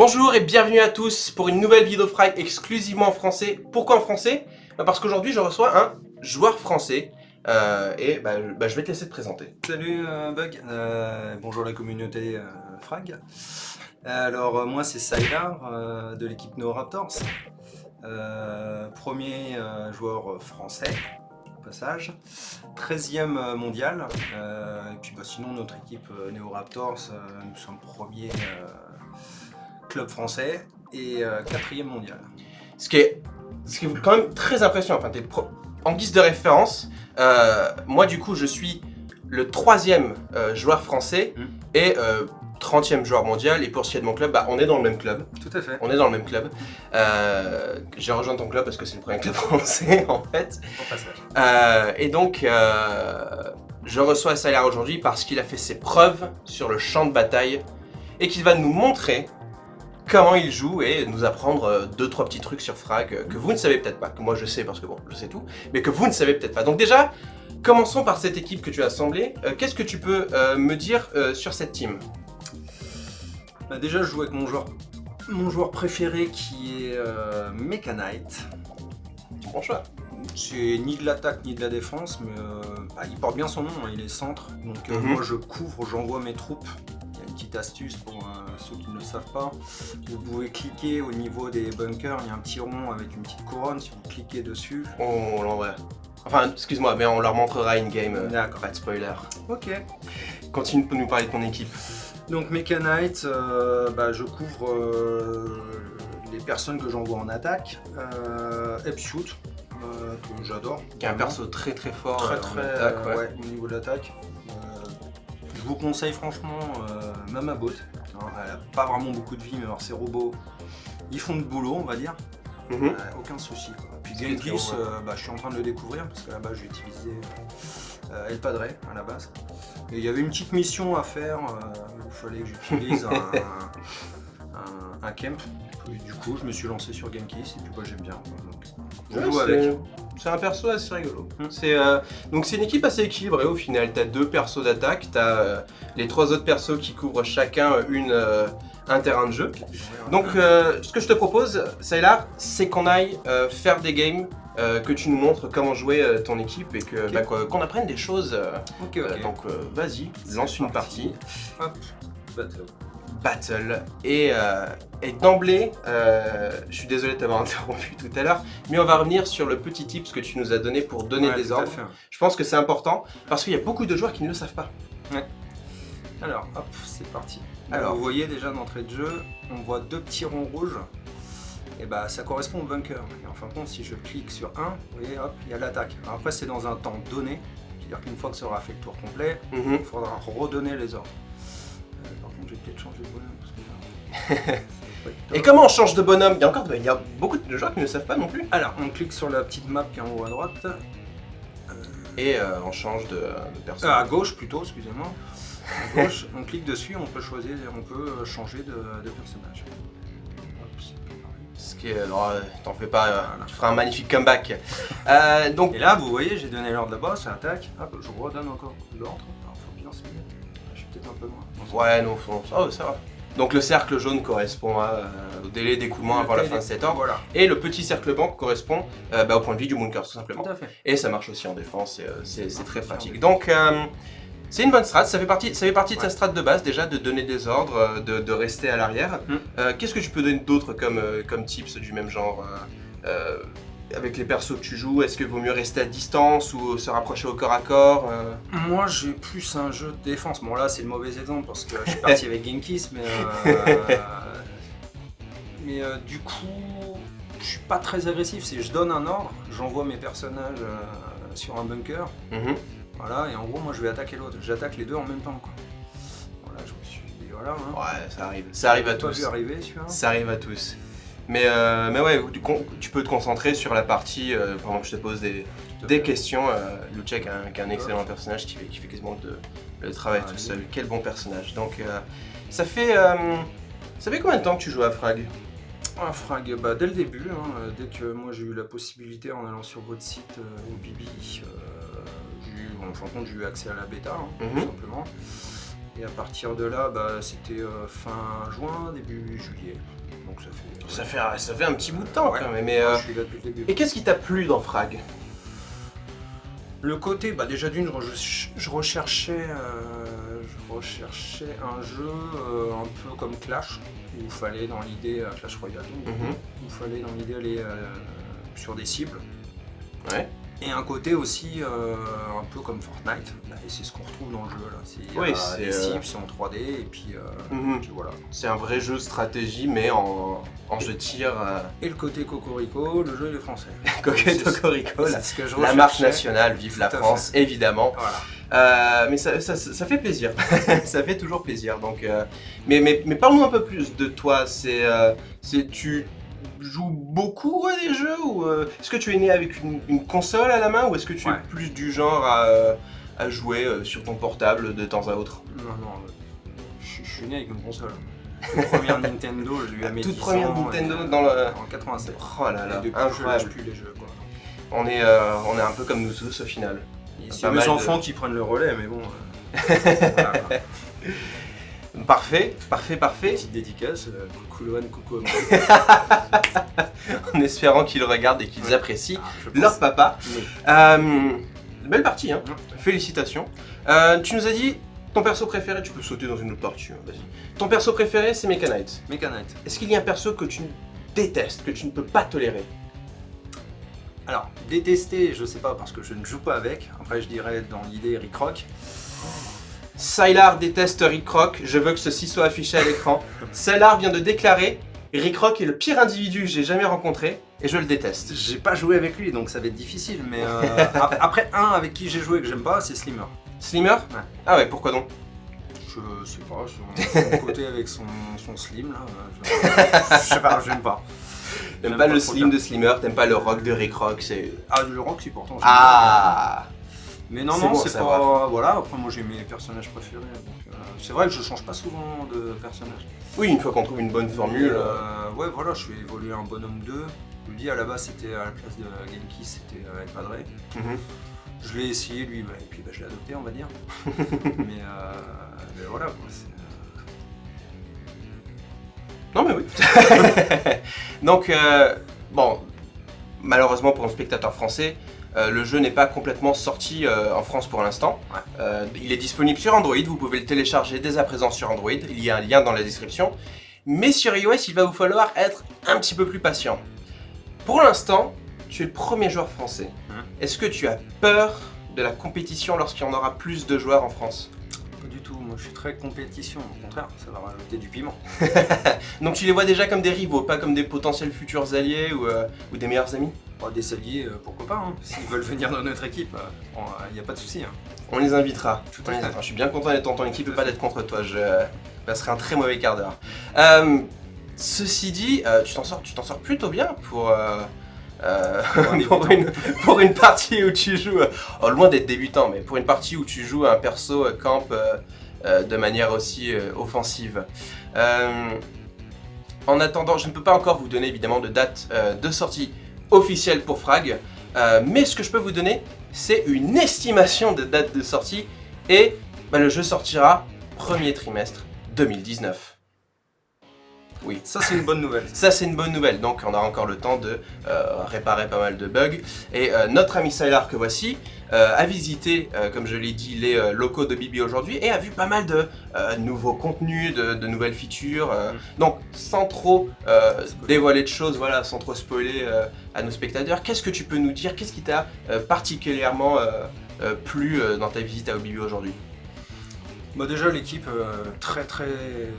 Bonjour et bienvenue à tous pour une nouvelle vidéo Frag exclusivement en français. Pourquoi en français? Parce qu'aujourd'hui je reçois un joueur français je vais te laisser te présenter. Salut Bug, bonjour la communauté Frag. Alors moi c'est Sylar de l'équipe NeoRaptors, premier joueur français au passage, 13e mondial, et puis sinon notre équipe NeoRaptors, nous sommes premier club français et 4e mondial. Ce qui est quand même très impressionnant, en guise de référence, moi du coup je suis le 3e joueur français et 30e joueur mondial, et pour ce qui est de mon club, on est dans le même club. Tout à fait. On est dans le même club. J'ai rejoint ton club parce que c'est le premier club français en fait. Au passage. Et donc je reçois Sylar aujourd'hui parce qu'il a fait ses preuves sur le champ de bataille et qu'il va nous montrer comment il joue et nous apprendre 2-3 petits trucs sur Frag que vous ne savez peut-être pas, que moi je sais parce que bon, je sais tout, mais que vous ne savez peut-être pas. Donc déjà, commençons par cette équipe que tu as assemblée. Qu'est-ce que tu peux me dire sur cette team? Déjà, je joue avec mon joueur préféré qui est Mecha Knight. Bon choix. C'est ni de l'attaque ni de la défense, mais il porte bien son nom, hein, il est centre. Donc moi je couvre, j'envoie mes troupes. Il y a une petite astuce pour ceux qui ne le savent pas. Vous pouvez cliquer au niveau des bunkers, il y a un petit rond avec une petite couronne, si vous cliquez dessus. On l'envoie. Enfin, excuse-moi, mais on leur montrera in-game, pas de spoiler. Ok. Continue de nous parler de ton équipe. Donc Mecha Knight, je couvre les personnes que j'envoie en attaque. Epshoot, que j'adore. Qui est un perso très très fort très en attaque, au niveau de l'attaque. Je vous conseille franchement Mama Bot. Elle n'a pas vraiment beaucoup de vie, mais alors ces robots, ils font de boulot, on va dire. Aucun souci. Puis Genghis, je suis en train de le découvrir parce que là-bas j'ai utilisé El Padre à la base. Et il y avait une petite mission à faire où il fallait que j'utilise un camp. Et du coup, je me suis lancé sur Genghis et puis j'aime bien. Donc, je joue avec. C'est un perso assez rigolo. Donc c'est une équipe assez équilibrée au final. T'as 2 persos d'attaque, t'as les 3 autres persos qui couvrent chacun un terrain de jeu. Donc ce que je te propose, Sylar, c'est qu'on aille faire des games, que tu nous montres comment jouer ton équipe et que qu'on apprenne des choses. Donc vas-y, lance une partie. Hop, Battle. Et d'emblée, je suis désolé de t'avoir interrompu tout à l'heure, mais on va revenir sur le petit tips que tu nous as donné pour donner des ordres. Je pense que c'est important parce qu'il y a beaucoup de joueurs qui ne le savent pas. Ouais. Alors, hop, c'est parti. Alors, vous voyez déjà d'entrée de jeu, on voit 2 petits ronds rouges. Et ça correspond au bunker. Et en fin de compte, si je clique sur un, vous voyez, hop, il y a l'attaque. Après, c'est dans un temps donné, c'est-à-dire qu'une fois que ça aura fait le tour complet, il faudra redonner les ordres. Par contre, je vais peut-être changer de bonhomme parce que Et comment on change de bonhomme? Il y a beaucoup de joueurs qui ne le savent pas non plus. Alors, on clique sur la petite map qui est en haut à droite. Et on change de personnage. À gauche plutôt, excusez-moi. À gauche, on clique dessus, on peut choisir, on peut changer de personnage. Ce qui est, t'en fais pas, tu feras un magnifique comeback. Et là, vous voyez, j'ai donné l'ordre là-bas, ça attaque. Hop, je redonne encore l'ordre. Alors, faut bien se mettre. Je suis peut-être un peu loin. Ouais, non, ça va. Donc le cercle jaune correspond au délai d'écoulement avant la fin de cet ordre. Voilà. Et le petit cercle blanc correspond au point de vie du bunker, tout simplement. Tout à fait. Et ça marche aussi en défense, c'est très pratique. Donc c'est une bonne strat, ça fait partie de sa strat de base déjà, de donner des ordres, de rester à l'arrière. Qu'est-ce que tu peux donner d'autre comme tips du même genre avec les persos que tu joues? Est-ce qu'il vaut mieux rester à distance ou se rapprocher au corps à corps? Moi j'ai plus un jeu de défense. Bon là c'est le mauvais exemple parce que je suis parti avec Genghis, mais du coup je suis pas très agressif. Si je donne un ordre, j'envoie mes personnages sur un bunker. Voilà, et en gros moi je vais attaquer l'autre. J'attaque les deux en même temps quoi. Voilà, je me suis dit voilà. Hein. Ouais, ça arrive à tous. Ça arrive à tous. Mais ouais, tu peux te concentrer sur la partie pendant que je te pose des questions. Luchek qui est un excellent personnage qui fait quasiment le travail tout seul. Quel bon personnage. Donc ça fait combien de temps que tu joues à Frag? Frag, dès le début, hein, dès que moi j'ai eu la possibilité en allant sur votre site Bibi, j'ai eu accès à la bêta, tout simplement. Et à partir de là, c'était fin juin, début juillet. Donc Ça fait un petit bout de temps Ouais. quand même. Mais, je suis là depuis le début. et qu'est-ce qui t'a plu dans Frag? Le côté, déjà d'une, je recherchais un jeu un peu comme Clash, où il fallait dans l'idée, Clash Royale, où il fallait dans l'idée aller sur des cibles. Ouais. Et un côté aussi un peu comme Fortnite, et c'est ce qu'on retrouve dans le jeu là. Il y a des cibles, c'est en 3D, et puis voilà. C'est un vrai jeu stratégie, mais en jeu de tir. Et le côté Cocorico, le jeu il est français. Cocorico, C'est ce que je la marque recherchais. nationale, vive la Tout à France, évidemment. Voilà. Mais ça fait plaisir, ça fait toujours plaisir. Donc, mais parle-nous un peu plus de toi. Tu joues beaucoup à des jeux ou est-ce que tu es né avec une console à la main ou est-ce que tu es plus du genre à jouer sur ton portable de temps à autre? Non, je suis né avec une console. La première Nintendo, je l'ai eu à mes 10 ans. Toute première Nintendo en 87. Oh là là, et depuis, incroyable. je lâche plus les jeux, quoi. On est un peu comme nous tous au final. C'est mes enfants qui prennent le relais, mais bon. Voilà, quoi. Parfait. Petite dédicace, coucou Lohan, coucou Amand. En espérant qu'ils regardent et qu'ils apprécient je leur pense. papa. Oui. Belle partie, hein. Félicitations. Tu nous as dit ton perso préféré, tu peux sauter dans une autre partie, hein, vas-y. Ton perso préféré, c'est Mecha Knight. Mecha Knight. Est-ce qu'il y a un perso que tu détestes, que tu ne peux pas tolérer? Alors, détester, je sais pas, parce que je ne joue pas avec. Après, je dirais dans l'idée Rick Rock. Sylar déteste Rick Rock, je veux que ceci soit affiché à l'écran. Sylar vient de déclarer Rick Rock est le pire individu que j'ai jamais rencontré et je le déteste. J'ai pas joué avec lui, donc ça va être difficile, mais après, un avec qui j'ai joué et que j'aime pas, c'est Slimmer. Slimmer? Ouais. Ah ouais, pourquoi donc? Je sais pas, son côté avec son slim là, je sais pas, j'aime pas. T'aimes J'aime pas le trop slim ça. de Slimmer, t'aimes pas le rock de Rick Rock, c'est... Ah, le rock, c'est pourtant. j'aime Ah! bien. Mais non, c'est non, bon à c'est savoir. pas. Voilà, après, moi j'ai mes personnages préférés. Donc, c'est vrai que je change pas souvent de personnage. Oui, une fois qu'on trouve une bonne formule... Ouais, voilà, je fais évoluer un bonhomme 2. Je vous dis, à la base, c'était à la place de Genki, c'était El Padre. mhm. Je l'ai essayé, lui, et puis je l'ai adopté, on va dire. mais voilà, quoi. Non mais oui. Donc, bon, malheureusement pour un spectateur français, le jeu n'est pas complètement sorti en France pour l'instant. Il est disponible sur Android, vous pouvez le télécharger dès à présent sur Android, il y a un lien dans la description. Mais sur iOS, il va vous falloir être un petit peu plus patient. Pour l'instant, tu es le premier joueur français. Est-ce que tu as peur de la compétition lorsqu'il y en aura plus de joueurs en France? Pas du tout, moi je suis très compétition, au contraire, ça va rajouter du piment. Donc tu les vois déjà comme des rivaux, pas comme des potentiels futurs alliés ou des meilleurs amis? Des alliés, pourquoi pas, hein. S'ils veulent venir dans notre équipe, il n'y a pas de souci. Hein. On les invitera. Tout On à les fait. invitera. Je suis bien content d'être dans ton équipe et pas d'être contre toi. Je passerai un très mauvais quart d'heure. Ceci dit, tu t'en sors plutôt bien pour, pour une partie où tu joues, loin d'être débutant, mais pour une partie où tu joues un perso camp de manière aussi offensive. En attendant, je ne peux pas encore vous donner évidemment de date de sortie officielle pour Frag, mais ce que je peux vous donner, c'est une estimation de date de sortie et le jeu sortira premier trimestre 2019. Oui. Ça c'est une bonne nouvelle. Ça c'est une bonne nouvelle, donc on a encore le temps de réparer pas mal de bugs. Et notre ami Sylar que voici a visité, comme je l'ai dit, les locaux de Bibi aujourd'hui et a vu pas mal de nouveaux contenus, de nouvelles features. Donc sans trop dévoiler de choses, voilà, sans trop spoiler à nos spectateurs, qu'est-ce que tu peux nous dire? Qu'est-ce qui t'a particulièrement plu dans ta visite à Bibi aujourd'hui? Déjà l'équipe très très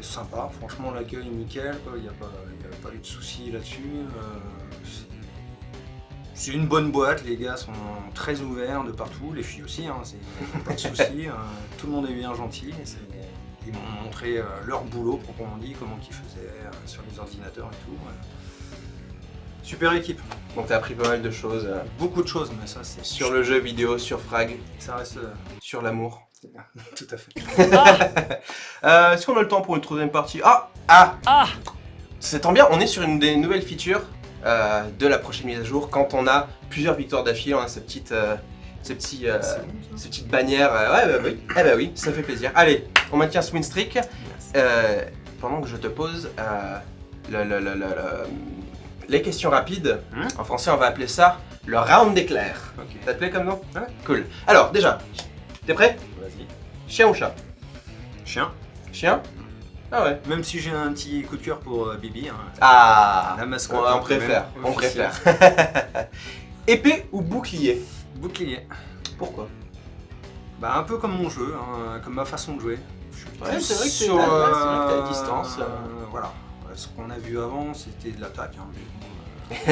sympa, franchement l'accueil nickel, il n'y a pas eu de soucis là-dessus. C'est une bonne boîte, les gars sont très ouverts de partout, les filles aussi, hein, pas de soucis, tout le monde est bien gentil. Ils m'ont montré leur boulot proprement dit, comment ils faisaient sur les ordinateurs et tout. Super équipe. Donc t'as appris pas mal de choses. Beaucoup de choses, mais ça c'est... Sur le jeu vidéo, sur Frag, Ça reste... sur l'amour. Tout à fait. Est-ce qu'on a le temps pour une troisième partie? C'est tant bien, on est sur une des nouvelles features de la prochaine mise à jour. Quand on a plusieurs victoires d'affilée, on a ces petites bannières. Oui, ça fait plaisir. Allez, On maintient ce win streak. Pendant que je te pose les questions rapides, en français on va appeler ça le round d'éclair. Ok. Ça te plaît comme nom? Ouais. Cool. Alors déjà, t'es prêt? Vas-y. Chien ou chat? Chien. Chien? Ah ouais. Même si j'ai un petit coup de cœur pour Bibi. Hein. Ah, La mascotte. on préfère, même, on officielle. préfère. Épée ou bouclier? Bouclier. Pourquoi? Bah un peu comme mon jeu, hein, comme ma façon de jouer. Je suis Ouais, plus c'est vrai que sur, c'est vrai que t'es à distance. Voilà. Ce qu'on a vu avant, c'était de l'attaque. Hein, mais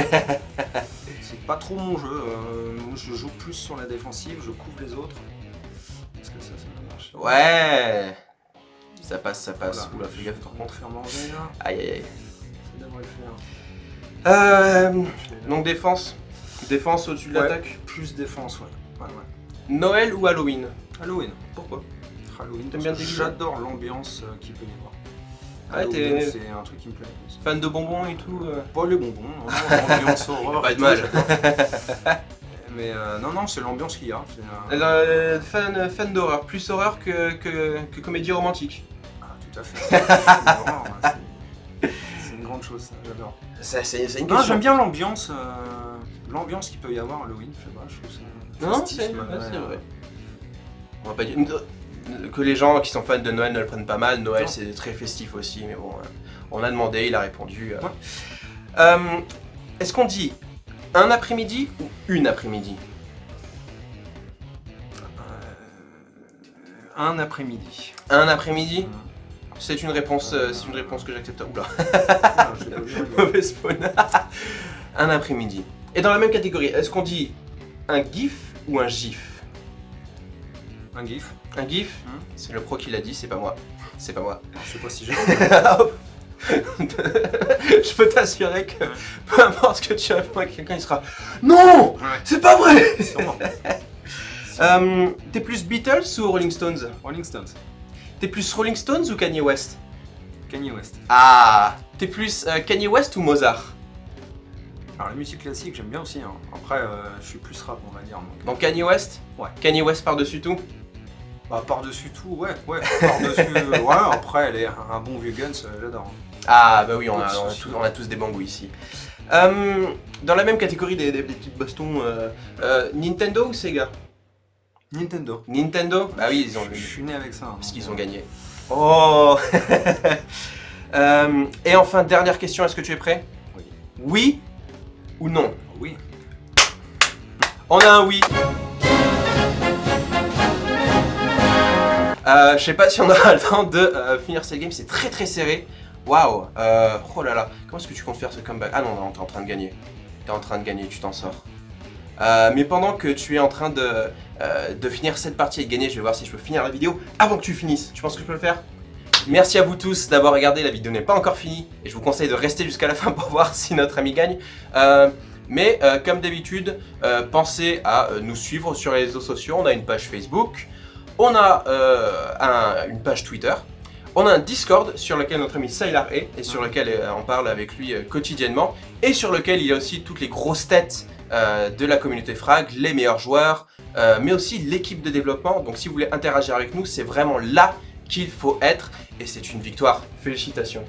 c'est pas trop mon jeu. Moi, je joue plus sur la défensive, je couvre les autres. Est-ce que ça marche? Ouais. Ça passe. Voilà. Oula, fais gaffe par On contre. te faire manger là. Aïe aïe aïe. Ça devrait le faire. Donc défense. Défense au-dessus de Ouais. l'attaque. Plus défense, ouais. Noël ou Halloween? Halloween. Pourquoi? Halloween. T'aimes bien parce que déguiser? J'adore l'ambiance qu'il peut y avoir. Ouais, Halloween, c'est un truc qui me plaît. Fan de bonbons et tout Pas les bonbons, non, l'ambiance horreur. Pas et de tout, mal. j'adore. Mais non, c'est l'ambiance qu'il y a. Fan d'horreur. Plus horreur que comédie romantique. Ah, tout à fait. C'est une horreur, hein, c'est une grande chose, ça, j'adore. C'est une Non, question. j'aime bien l'ambiance qu'il peut y avoir à Halloween, je sais pas, je trouve ça Non, festif, c'est malgré, vrai. On va pas dire que les gens qui sont fans de Noël ne le prennent pas mal. Noël, Non. c'est très festif aussi, mais bon, on a demandé, il a répondu. Est-ce qu'on dit un après-midi ou une après-midi? Un après-midi. Un après-midi? C'est une réponse que j'accepte. Oula, Ah, j'ai pas vu arriver. mauvais spawn. Un après-midi. Et dans la même catégorie, est-ce qu'on dit un gif ou un gif? Un gif. Un gif, c'est le pro qui l'a dit, c'est pas moi. C'est pas moi. Alors, je sais pas si j'ai. Je peux t'assurer que peu importe ce que tu réponds à quelqu'un, il sera non, Ouais. c'est pas vrai. Sûrement. T'es plus Beatles ou Rolling Stones? Rolling Stones. T'es plus Rolling Stones ou Kanye West? Kanye West. Ah, t'es plus Kanye West ou Mozart? Alors la musique classique, j'aime bien aussi. Hein. Après, je suis plus rap, on va dire. Donc Kanye West? Ouais. Kanye West par-dessus tout? Bah, par-dessus tout, ouais. Par-dessus, ouais, après, un bon vieux Guns, j'adore. Ah bah oui, on Pas a, de on a soucis. tous, on a tous des bangous ici. Dans la même catégorie des petites bastons, Nintendo ou Sega? Nintendo. Nintendo? Bah oui, ils ont Je suis né avec ça. hein, parce donc, qu'ils ont gagné. Oh. Et enfin, dernière question, est-ce que tu es prêt? Oui. Oui ou non? Oui. On a un oui. Je sais pas si on aura le temps de finir cette game, c'est très serré. Waouh. Oh là là, comment est-ce que tu comptes faire ce comeback? Ah non, t'es en train de gagner. T'es en train de gagner, tu t'en sors. Mais pendant que tu es en train de finir cette partie et de gagner, je vais voir si je peux finir la vidéo avant que tu finisses. Tu penses que je peux le faire? Merci à vous tous d'avoir regardé, la vidéo n'est pas encore finie et je vous conseille de rester jusqu'à la fin pour voir si notre ami gagne. Mais comme d'habitude, pensez à nous suivre sur les réseaux sociaux. On a une page Facebook, on a une page Twitter, on a un Discord sur lequel notre ami Sylar est et sur lequel on parle avec lui quotidiennement et sur lequel il y a aussi toutes les grosses têtes de la communauté Frag, les meilleurs joueurs, mais aussi l'équipe de développement. Donc si vous voulez interagir avec nous, c'est vraiment là qu'il faut être et c'est une victoire. Félicitations.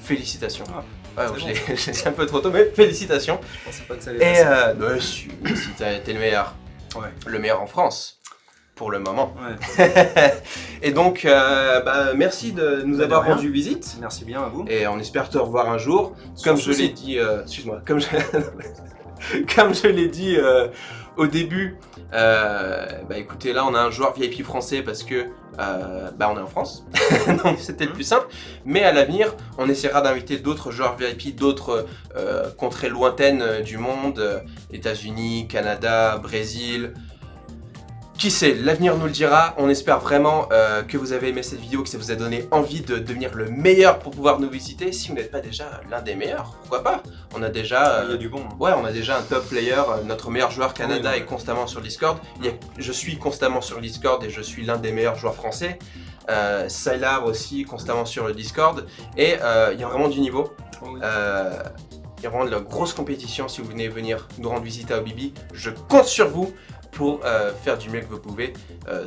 Félicitations. Ah, Ouais, c'est je l'ai dit un peu trop tôt, mais félicitations. Je pensais pas que ça allait Et passer. bah, si t'es le meilleur. Ouais. Le meilleur en France. Pour le moment. Ouais. Et donc, merci de nous De avoir rien. rendu visite. Merci bien à vous. Et on espère te revoir un jour. Comme je souci. l'ai dit, excuse-moi, comme je l'ai dit au début, écoutez, là on a un joueur VIP français parce que on est en France, donc c'était le plus simple. Mais à l'avenir, on essaiera d'inviter d'autres joueurs VIP, d'autres contrées lointaines du monde, États-Unis, Canada, Brésil. Qui sait, l'avenir nous le dira. On espère vraiment que vous avez aimé cette vidéo, que ça vous a donné envie de devenir le meilleur pour pouvoir nous visiter. Si vous n'êtes pas déjà l'un des meilleurs, pourquoi pas? On a déjà... Il y a du bon. Hein. Ouais, on a déjà un top player, notre meilleur joueur Canada Oui, est constamment sur Discord. Je suis constamment sur Discord et je suis l'un des meilleurs joueurs français. Sylar aussi constamment sur le Discord. Et il y a vraiment du niveau. Oh oui. Il y a vraiment de la grosse compétition si vous venez venir nous rendre visite à Obibi. Je compte sur vous. pour faire du mieux que vous pouvez,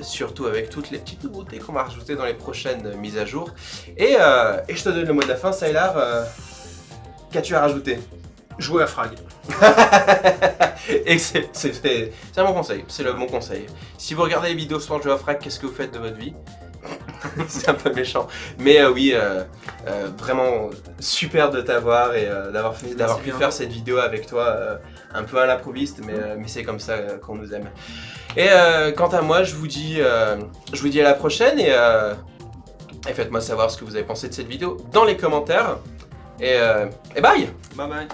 surtout avec toutes les petites nouveautés qu'on va rajouter dans les prochaines mises à jour. Et je te donne le mot de la fin, Sylar. Qu'as-tu à rajouter? Jouer à Frag. Et c'est mon conseil, c'est le bon conseil. Si vous regardez les vidéos sans jouer à Frag, qu'est-ce que vous faites de votre vie? C'est un peu méchant. Mais oui, vraiment super de t'avoir et d'avoir pu faire cette vidéo avec toi un peu à l'improviste, mais c'est comme ça qu'on nous aime. Et quant à moi, je vous dis à la prochaine et faites-moi savoir ce que vous avez pensé de cette vidéo dans les commentaires. Et bye! Bye bye.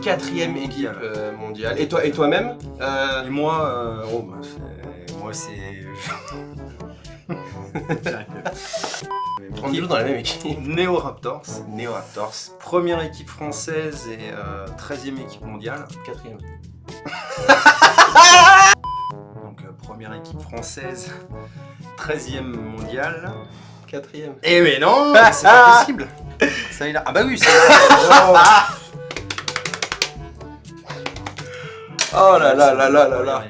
Quatrième équipe mondiale. Et toi-même Et moi, moi c'est... On joue dans la même équipe. Neo Raptors. Neo Raptors. Première équipe française et 13e équipe mondiale. Quatrième. Donc première équipe française, 13e mondiale. Quatrième. Eh mais non, c'est pas possible. Ça il a... Ah bah oui, c'est Oh là là là là là là.